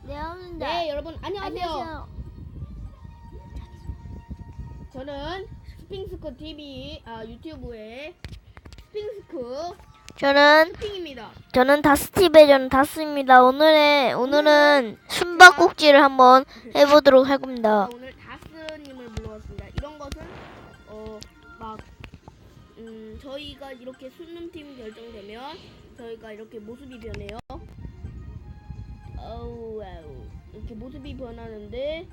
네, 오는데. 네, 여러분 안녕하세요. 안녕하세요. 저는 스핑스크 TV 유튜브의 스핑스크 저는 스핑입니다. 저는 다스입니다. 오늘은 숨바꼭질을 한번 해보도록 할 겁니다. 오늘 다스님을 불러왔습니다. 이런 것은 저희가 이렇게 수능팀 결정되면 저희가 이렇게 모습이 변해요. 이렇게 모습이 변하는데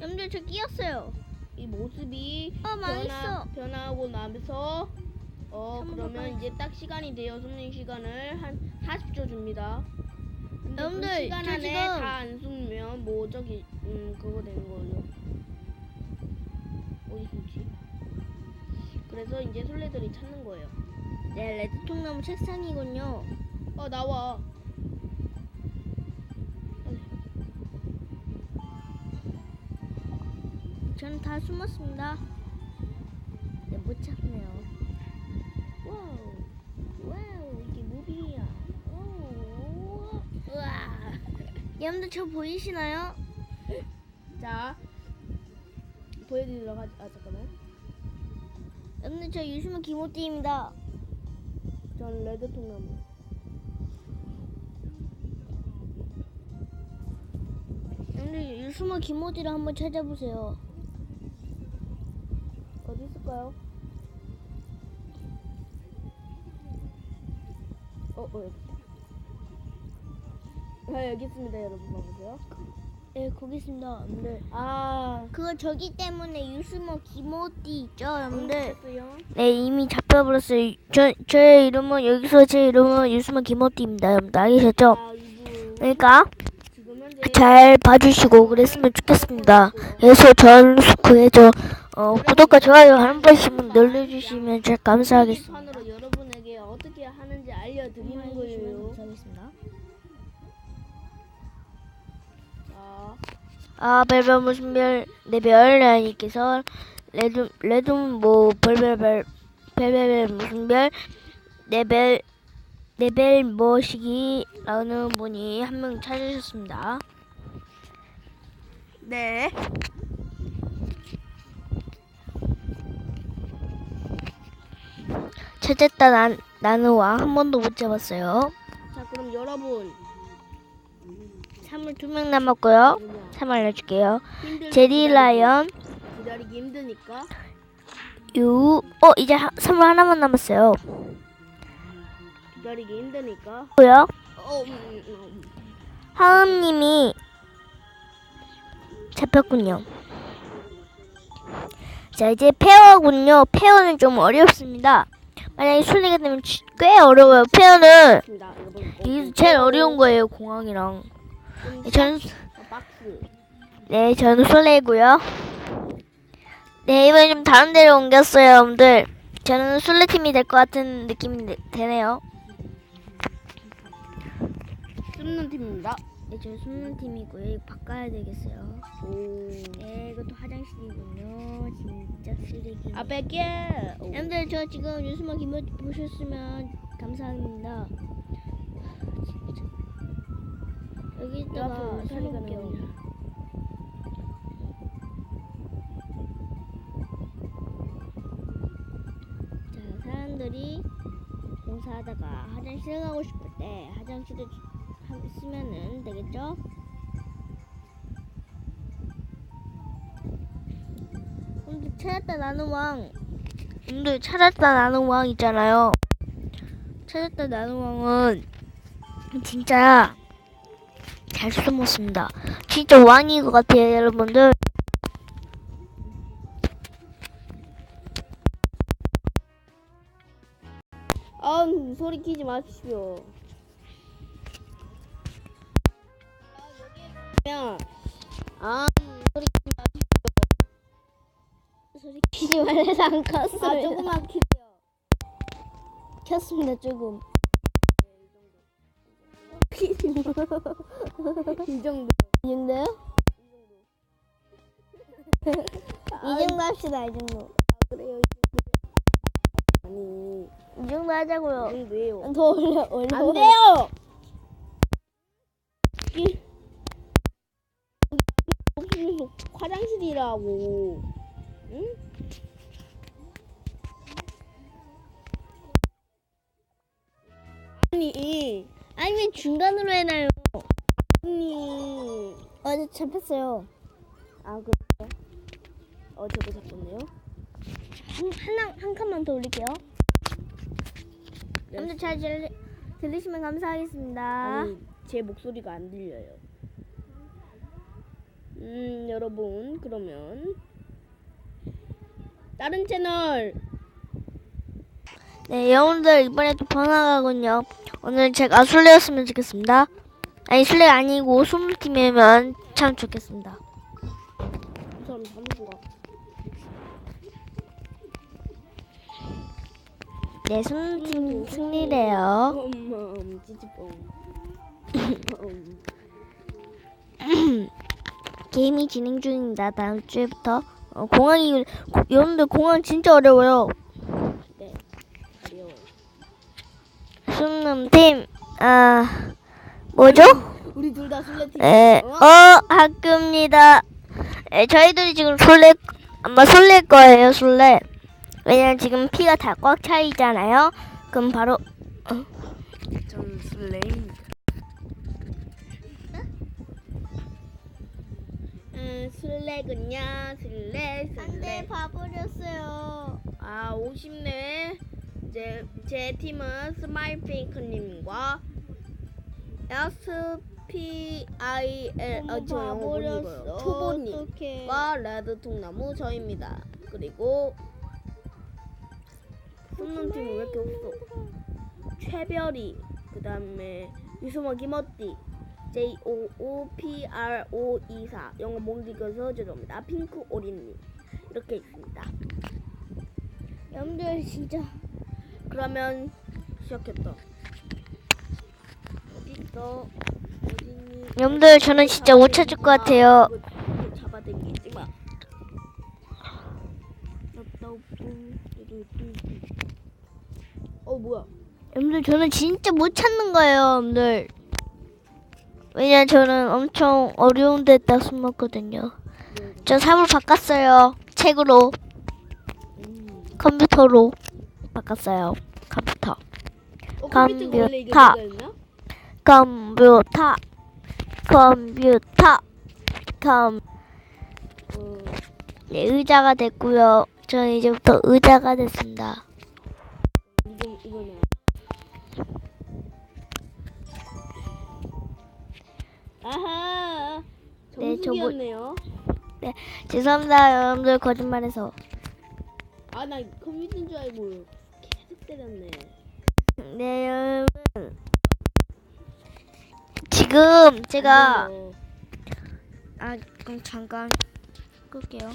여러분들 저 끼었어요. 이 모습이 망했어. 변하고 나면서 그러면 가까이. 이제 딱 시간이 돼요. 숨는 시간을 한 40초 줍니다. 근데 여러분들, 그 시간 저 안에 지금 다 안 숨으면 뭐 저기 그거 되는 거예요. 어디 숨지? 그래서 이제 술래들이 찾는 거예요. 네, 레드통나무 책상이군요. 나와. 저는 다 숨었습니다. 네, 못 찾네요. 와우, 이게 무빙이야. 우와. 여러분들 저 보이시나요? 자, 보여드리러 잠깐만. 여러분들 저 유시모 김호띠입니다. 전 레드통나무. 여러분들 유시모 김호띠를 한번 찾아보세요. 어디 있을까요? 여기 있다. 여기 있습니다, 여러분. 봐보세요. 네, 거기 있습니다. 여러분들. 아, 그거 저기 때문에 유시모 김호띠 있죠, 여러분들? 됐어요. 네, 이미 잡혀버렸어요. 저의 이름은 여기서 제 이름은 유시모 김호띠입니다. 여러분들 알겠죠? 이분 그러니까 지금 현재 잘 봐주시고 그랬으면 좋겠습니다. 그래서 전 구해줘 구독과 좋아요 한 번씩만 눌러주시면 제가 감사하겠습니다. 판으로 여러분에게 어떻게 하는지 알려드리는 거예요. 감사하겠습니다. 자, 별별 무슨 별, 네 별, 라니께서 레드 뭐 별별 무슨 별, 네별 뭐시기라는 분이 한 명 찾으셨습니다. 네. 찾았다 나는 왕 한 번도 못 잡았어요. 자, 그럼 여러분 3을 2명 남았고요. 뭐냐? 3 알려줄게요. 힘들 제리 라이언, 기다리기 힘드니까 이제 3을 하나만 남았어요. 기다리기 힘드니까. 고요. 음. 하음님이 잡혔군요. 자, 이제 페어군요. 페어는 좀 어렵습니다. 만약에 술래가 되면 꽤 어려워요. 페어는 좋습니다, 여러분. 이게 제일 어려운 거예요. 공항이랑. 저는 저는 술래고요. 네, 이번에 좀 다른 데로 옮겼어요, 여러분들. 저는 술래팀이 될 것 같은 느낌이 되네요. 숨는 팀입니다. 네, 저는 숨는 팀이고요. 이거 바꿔야 되겠어요. 오. 네, 이것도 화장실이군요. 진짜 쓰레기. 뺄게. 여러분들 저 지금 유수만 김 보셨으면 감사합니다. 진짜. 여기다가 앞으로 소리가 살려볼게요. 나오냐. 자, 사람들이 공사하다가 화장실 가고 싶을 때 화장실에 쓰면은 되겠죠? 근데 찾았다 나는 왕. 근데 찾았다 나는 왕 있잖아요. 찾았다 나는 왕은 진짜 잘 숨었습니다. 진짜 왕인 것 같아요, 여러분들. 소리 키지 마십시오. 소리 키지 마십시오. 소리 키지 말래서 안 컸어요. 조금만 키세요. 켰습니다, 조금. 이 정도. 이 정도요? 이 정도 합시다, 이 정도. 그래요. 아니, 이 정도 하자고요. 이 정도예요. 더 올려. 안 돼요. 여기 무슨 화장실이라고. 응? 아니 왜 중간으로 해놔요? 아니. 어제 잡혔어요. 아 그래요? 저도 잡혔네요. 한 칸만 더 올릴게요. 네. 여러분들 잘 들으시면 감사하겠습니다. 아니 제 목소리가 안 들려요. 여러분 그러면 다른 채널 네, 여러분들 이번에도 번화가군요. 오늘 제가 술래였으면 좋겠습니다. 아니 술래가 아니고 소문팀이면 참 좋겠습니다. 이 사람 잠수가 네, 소문팀 승리래요. 찌찌뽕. 게임이 진행 중입니다. 다음 주에부터 여러분들 공항 진짜 어려워요. 네. 어려워. 소문팀 뭐죠? 우리 둘 다 술래팀. 학교입니다. 저희들이 지금 아마 술래일 거예요, 술래. 왜냐면 지금 피가 다 꽉 차 있잖아요. 그럼 바로, 전 술래입니다. 술래군요. 술래. 안돼, 봐버렸어요. 아, 50네. 제 팀은 스마일핑크님과 SPIL 저 영어 못 읽어요. 초보님과 레드통나무 저입니다. 그리고 숨는 팀은 왜 이렇게 없어? 최별이, 그 다음에 유소모 기머띠, JOOPRO24 영어 못 읽어서 죄송합니다. 핑크 오리님 이렇게 있습니다. 여러분들 진짜 그러면 시작했다. 어딨어? 어딨니? 여러분들 저는 진짜 못 찾을 것 같아요. 잡아당기지 마. 뭐야? 여러분들 저는 진짜 못 찾는 거예요, 여러분들. 왜냐면 저는 엄청 어려운 데다 숨었거든요. 저 사물 바꿨어요. 책으로, 컴퓨터로 바꿨어요. 컴퓨터. 컴퓨터가 원래 이게 컴퓨터. 뭐였나? 컴퓨터. 네, 의자가 됐고요. 저는 이제부터 의자가 됐습니다. 이거는 아하. 네, 정수기였네요. 네, 죄송합니다, 여러분들 거짓말해서. 아, 나 컴퓨터인 줄 알고 계속 때렸네. 네, 여러분. 지금 제가 아니요. 그럼 잠깐 끌게요.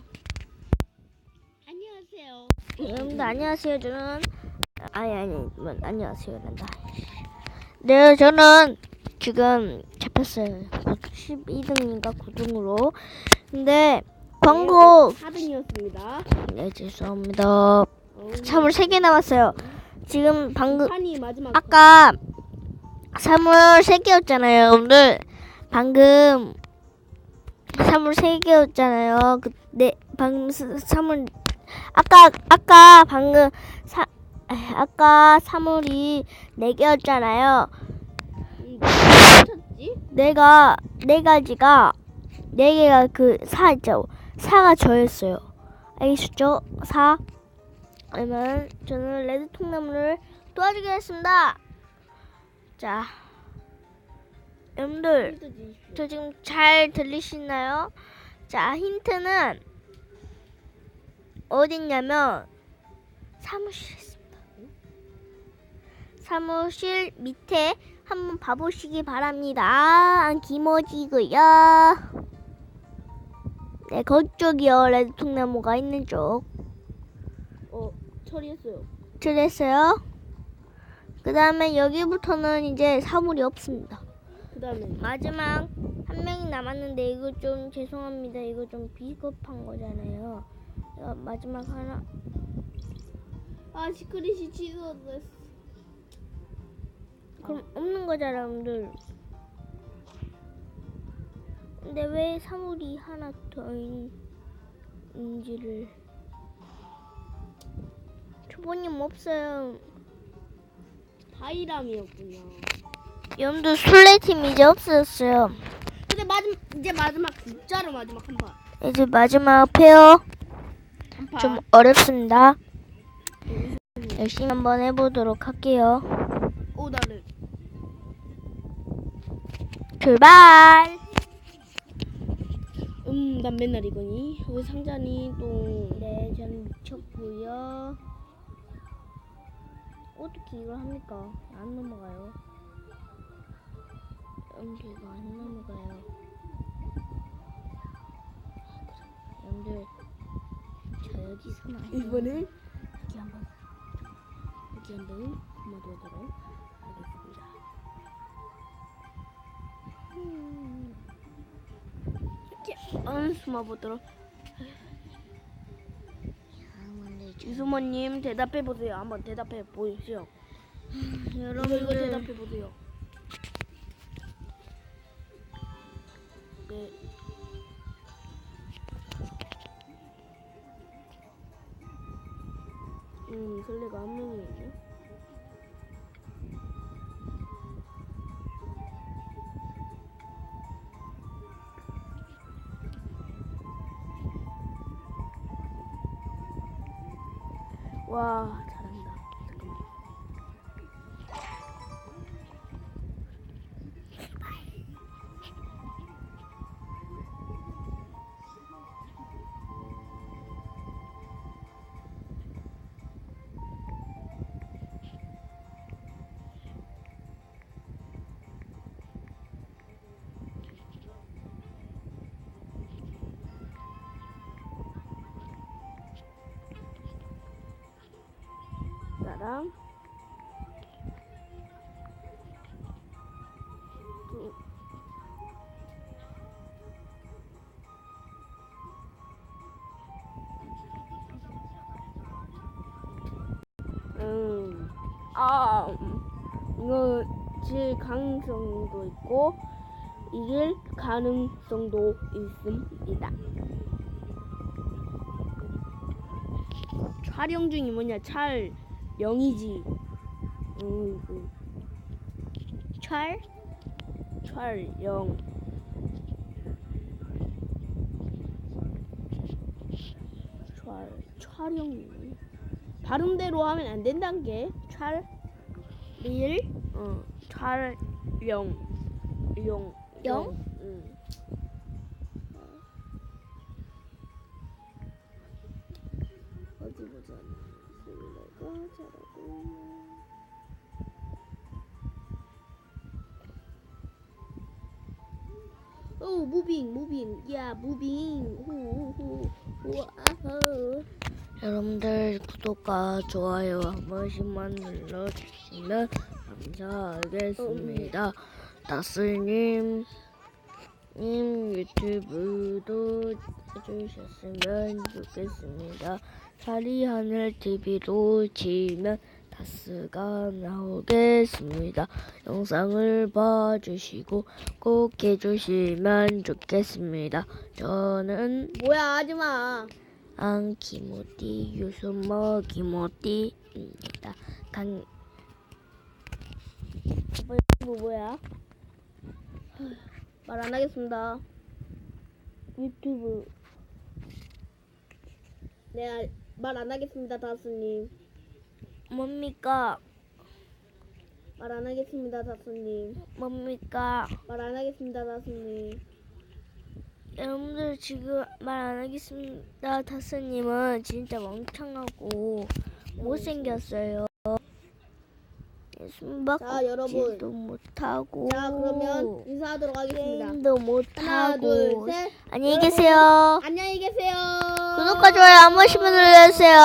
안녕하세요. 여러분들 안녕하세요. 저는 안녕하세요. 난다. 네, 저는 지금 잡혔어요. 12등인가 9등으로. 근데 광고 4등이었습니다. 네, 죄송합니다. 사물 3개 남았어요. 지금 방금 판이 마지막. 아까 사물 3개였잖아요. 여러분들 방금 사물 3개였잖아요. 방금 사물 아까 사물이 4개였잖아요. 쳤지? 내가 4개가 그 4 있죠. 4가 저였어요. 알겠죠? 4. 그러면 저는 레드 통나무를 도와주겠습니다. 자, 여러분들 저 지금 잘 들리시나요? 자, 힌트는 어딨냐면 사무실에 있습니다. 사무실 밑에 한번 봐보시기 바랍니다. 김어지고요. 네, 그쪽이요. 레드 통나무가 있는 쪽. 처리했어요. 그랬어요. 그 다음에 여기부터는 이제 사물이 없습니다. 그 다음에 마지막 한 명이 남았는데 이거 좀 죄송합니다. 이거 좀 비겁한 거잖아요. 마지막 하나. 시크릿이 취소됐어. 그럼 없는 거잖아, 여러분들. 근데 왜 사물이 하나 더 있는지를. 초보님 없어요. 하이람이었군요. 여러분들 술래팀 이제 없어졌어요. 근데 이제 마지막 진짜로 마지막 한 판. 이제 마지막 페어 한 판. 좀 어렵습니다. 열심히 한번 해보도록 할게요. 오 나를. 출발! 난 맨날 이거니. 왜 상자니 또. 네, 저는 미쳤고요. 어떻게 이걸 합니까? 안 넘어가요. 이거 안 넘어가요. 여러분들, 저 여기 서나요? 이번엔 여기 한번 그만두도록 하겠습니다. 숨어보도록. 이수모님 대답해 보세요. 한번 대답해 보시죠. 여러분 이거 대답해 보세요. 네. 설레가 한 명이 있네. 와 잘한다. 잠깐만. 나랑 또 이거 질 가능성도 있고 이길 가능성도 있습니다. 촬영 중이 뭐냐? 촬영이지. 촬영. 촬영. 발음대로 하면 안 된다는 게 촬영. 영? 어디 보자. 내가 잘하고 있네. 오 무빙 야 무빙 후후후 우아호. 여러분들 구독과 좋아요 한 번씩만 눌러주시면 감사하겠습니다. 다스님 유튜브도 해주셨으면 좋겠습니다. 사리하늘 TV로 치면 다스가 나오겠습니다. 영상을 봐주시고 꼭 해주시면 좋겠습니다. 저는 뭐야 하지마. 안키모띠 유수모 기모띠입니다. 뭐야? 말 안 하겠습니다. 유튜브. 내가 말 안 하겠습니다, 다스님. 뭡니까? 말 안 하겠습니다, 다스님. 뭡니까? 말 안 하겠습니다, 다스님. 여러분들 지금 말 안 하겠습니다. 다스님은 진짜 멍청하고 못생겼어요. 자, 여러분. 도 못하고. 자, 그러면 인사하도록 하겠습니다. 게임도 하나, 못하고. 둘, 셋. 안녕히 계세요. 안녕히 계세요. 구독과 좋아요 한 번씩만 눌러주세요.